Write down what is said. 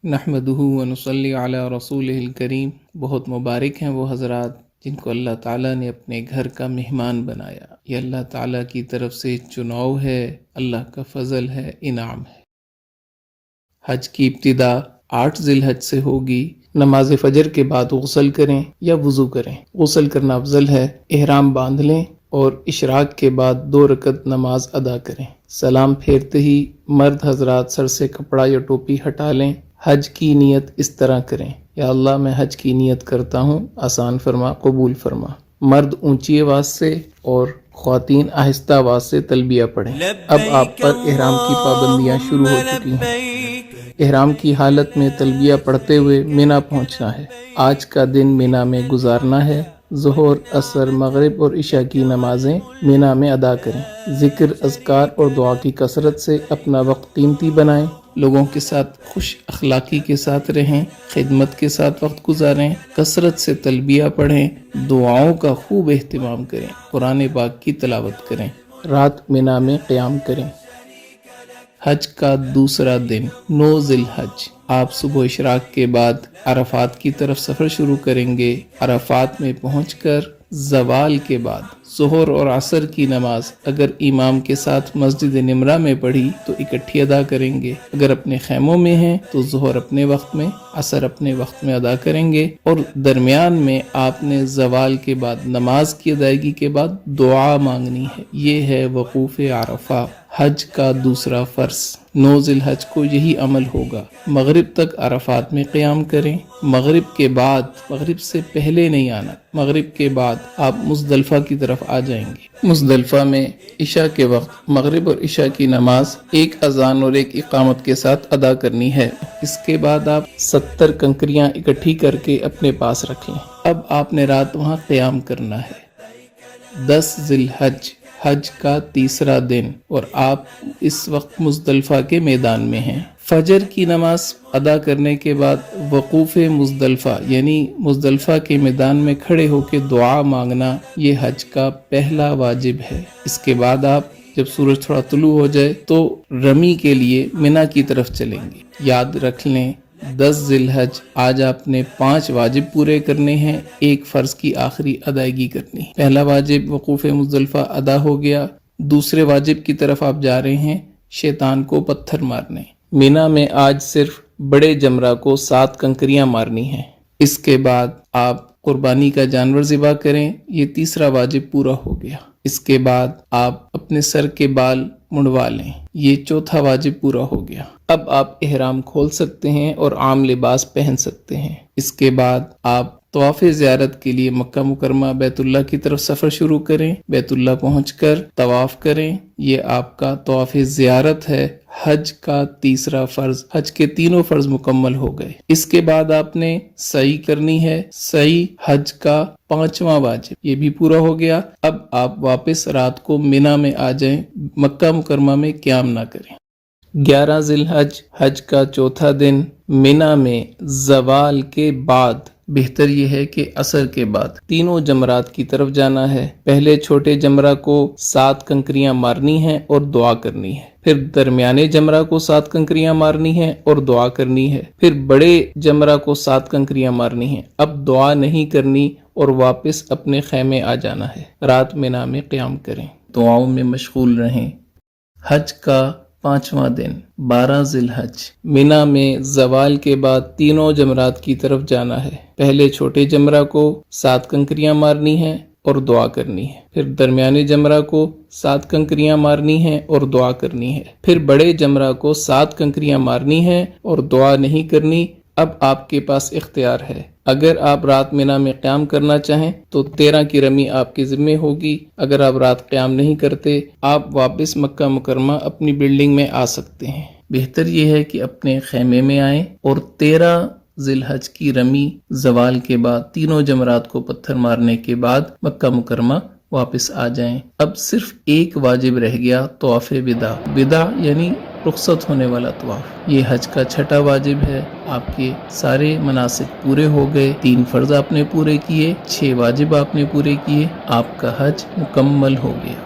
نحمدہ ونصلی علی رسولہ الکریم۔ بہت مبارک ہیں وہ حضرات جن کو اللہ تعالیٰ نے اپنے گھر کا مہمان بنایا۔ یہ اللہ تعالیٰ کی طرف سے چناؤ ہے، اللہ کا فضل ہے، انعام ہے۔ حج کی ابتدا 8 ذی الحج سے ہوگی۔ نماز فجر کے بعد غسل کریں یا وضو کریں۔ غسل کرنا افضل ہے۔ احرام باندھ لیں اور اشراق کے بعد 2 رکعت نماز ادا کریں۔ سلام پھیرتے ہی مرد حضرات سر سے کپڑا یا ٹوپی ہٹا لیں۔ حج کی نیت اس طرح کریں: یا اللہ میں حج کی نیت کرتا ہوں، آسان فرما، قبول فرما۔ مرد اونچی آواز سے اور خواتین آہستہ آواز سے تلبیہ پڑھیں۔ اب آپ پر احرام کی پابندیاں شروع ہو چکی ہیں۔ احرام کی حالت میں تلبیہ پڑھتے ہوئے مینا پہنچنا ہے۔ آج کا دن مینا میں گزارنا ہے۔ ظہر، عصر، مغرب اور عشاء کی نمازیں مینا میں ادا کریں۔ ذکر، اذکار اور دعا کی کثرت سے اپنا وقت قیمتی بنائیں۔ لوگوں کے ساتھ خوش اخلاقی کے ساتھ رہیں، خدمت کے ساتھ وقت گزاریں، کثرت سے تلبیہ پڑھیں، دعاؤں کا خوب اہتمام کریں، قرآن پاک کی تلاوت کریں، رات مینا میں قیام کریں۔ حج کا دوسرا دن 9 ذی الحج، آپ صبح اشراق کے بعد عرفات کی طرف سفر شروع کریں گے۔ عرفات میں پہنچ کر زوال کے بعد ظہر اور عصر کی نماز اگر امام کے ساتھ مسجد نمرہ میں پڑھی تو اکٹھی ادا کریں گے۔ اگر اپنے خیموں میں ہیں تو ظہر اپنے وقت میں، عصر اپنے وقت میں ادا کریں گے، اور درمیان میں آپ نے زوال کے بعد نماز کی ادائیگی کے بعد دعا مانگنی ہے۔ یہ ہے وقوف عرفہ، حج کا دوسرا فرض۔ 9 ذی الحج کو یہی عمل ہوگا۔ مغرب تک عرفات میں قیام کریں۔ مغرب کے بعد، مغرب سے پہلے نہیں آنا، مغرب کے بعد آپ مزدلفہ کی طرف آ جائیں گے۔ مزدلفہ میں عشاء کے وقت مغرب اور عشاء کی نماز ایک اذان اور ایک اقامت کے ساتھ ادا کرنی ہے۔ اس کے بعد آپ 70 کنکریاں اکٹھی کر کے اپنے پاس رکھ لیں۔ اب آپ نے رات وہاں قیام کرنا ہے۔ 10 ذی الحج، حج کا تیسرا دن، اور آپ اس وقت مزدلفہ کے میدان میں ہیں۔ فجر کی نماز ادا کرنے کے بعد وقوف مزدلفہ یعنی مزدلفہ کے میدان میں کھڑے ہو کے دعا مانگنا، یہ حج کا پہلا واجب ہے۔ اس کے بعد آپ جب سورج تھوڑا طلوع ہو جائے تو رمی کے لیے منا کی طرف چلیں گے۔ یاد رکھ لیں 10 ذی الحج آج آپ نے 5 واجب پورے کرنے ہیں، ایک فرض کی آخری ادائیگی کرنی۔ پہلا واجب وقوف مزدلفہ ادا ہو گیا۔ دوسرے واجب کی طرف آپ جا رہے ہیں، شیطان کو پتھر مارنے۔ مینا میں آج صرف بڑے جمرہ کو 7 کنکریاں مارنی ہیں۔ اس کے بعد آپ قربانی کا جانور ذبح کریں، یہ تیسرا واجب پورا ہو گیا۔ اس کے بعد آپ اپنے سر کے بال منڈوا لیں، یہ چوتھا واجب پورا ہو گیا۔ اب آپ احرام کھول سکتے ہیں اور عام لباس پہن سکتے ہیں۔ اس کے بعد آپ طواف زیارت کے لیے مکہ مکرمہ بیت اللہ کی طرف سفر شروع کریں۔ بیت اللہ پہنچ کر طواف کریں، یہ آپ کا طواف زیارت ہے۔ حج کا تیسرا فرض، حج کے تینوں فرض مکمل ہو گئے۔ اس کے بعد آپ نے سعی کرنی ہے، سعی حج کا 5واں واجب، یہ بھی پورا ہو گیا۔ اب آپ واپس رات کو مینا میں آ جائیں، مکہ مکرمہ میں قیام نہ کریں۔ 11 ذی الحج، حج کا چوتھا دن، مینا میں زوال کے بعد، بہتر یہ ہے کہ عصر کے بعد، تینوں جمرات کی طرف جانا ہے۔ پہلے چھوٹے جمرہ کو 7 کنکریاں مارنی ہیں اور دعا کرنی ہے۔ پھر درمیانے جمرہ کو 7 کنکریاں مارنی ہیں اور دعا کرنی ہے۔ پھر بڑے جمرہ کو 7 کنکریاں مارنی ہیں۔ اب دعا نہیں کرنی اور واپس اپنے خیمے آ جانا ہے۔ رات مینا میں قیام کریں، دعاؤں میں مشغول رہیں۔ حج کا 5واں دن 12 ذی الحج، مینا میں زوال کے بعد تینوں جمرات کی طرف جانا ہے۔ پہلے چھوٹے جمرہ کو 7 کنکریاں مارنی ہیں اور دعا کرنی ہے۔ پھر درمیانے جمرہ کو 7 کنکریاں مارنی ہیں اور دعا کرنی ہے۔ پھر بڑے جمرہ کو 7 کنکریاں مارنی ہیں اور دعا نہیں کرنی۔ اب آپ کے پاس اختیار ہے، اگر آپ رات مینا میں قیام کرنا چاہیں تو 13 کی رمی آپ کے ذمہ ہوگی۔ اگر آپ رات قیام نہیں کرتے، آپ واپس مکہ مکرمہ اپنی بلڈنگ میں آ سکتے ہیں۔ بہتر یہ ہے کہ اپنے خیمے میں آئیں اور 13 ذی الحج کی رمی زوال کے بعد تینوں جمرات کو پتھر مارنے کے بعد مکہ مکرمہ واپس آ جائیں۔ اب صرف ایک واجب رہ گیا، طواف وداع۔ وداع یعنی رخصت ہونے والا طواف، یہ حج کا 6واں واجب ہے۔ آپ کے سارے مناسک پورے ہو گئے، 3 فرض آپ نے پورے کیے، 6 واجب آپ نے پورے کیے، آپ کا حج مکمل ہو گیا۔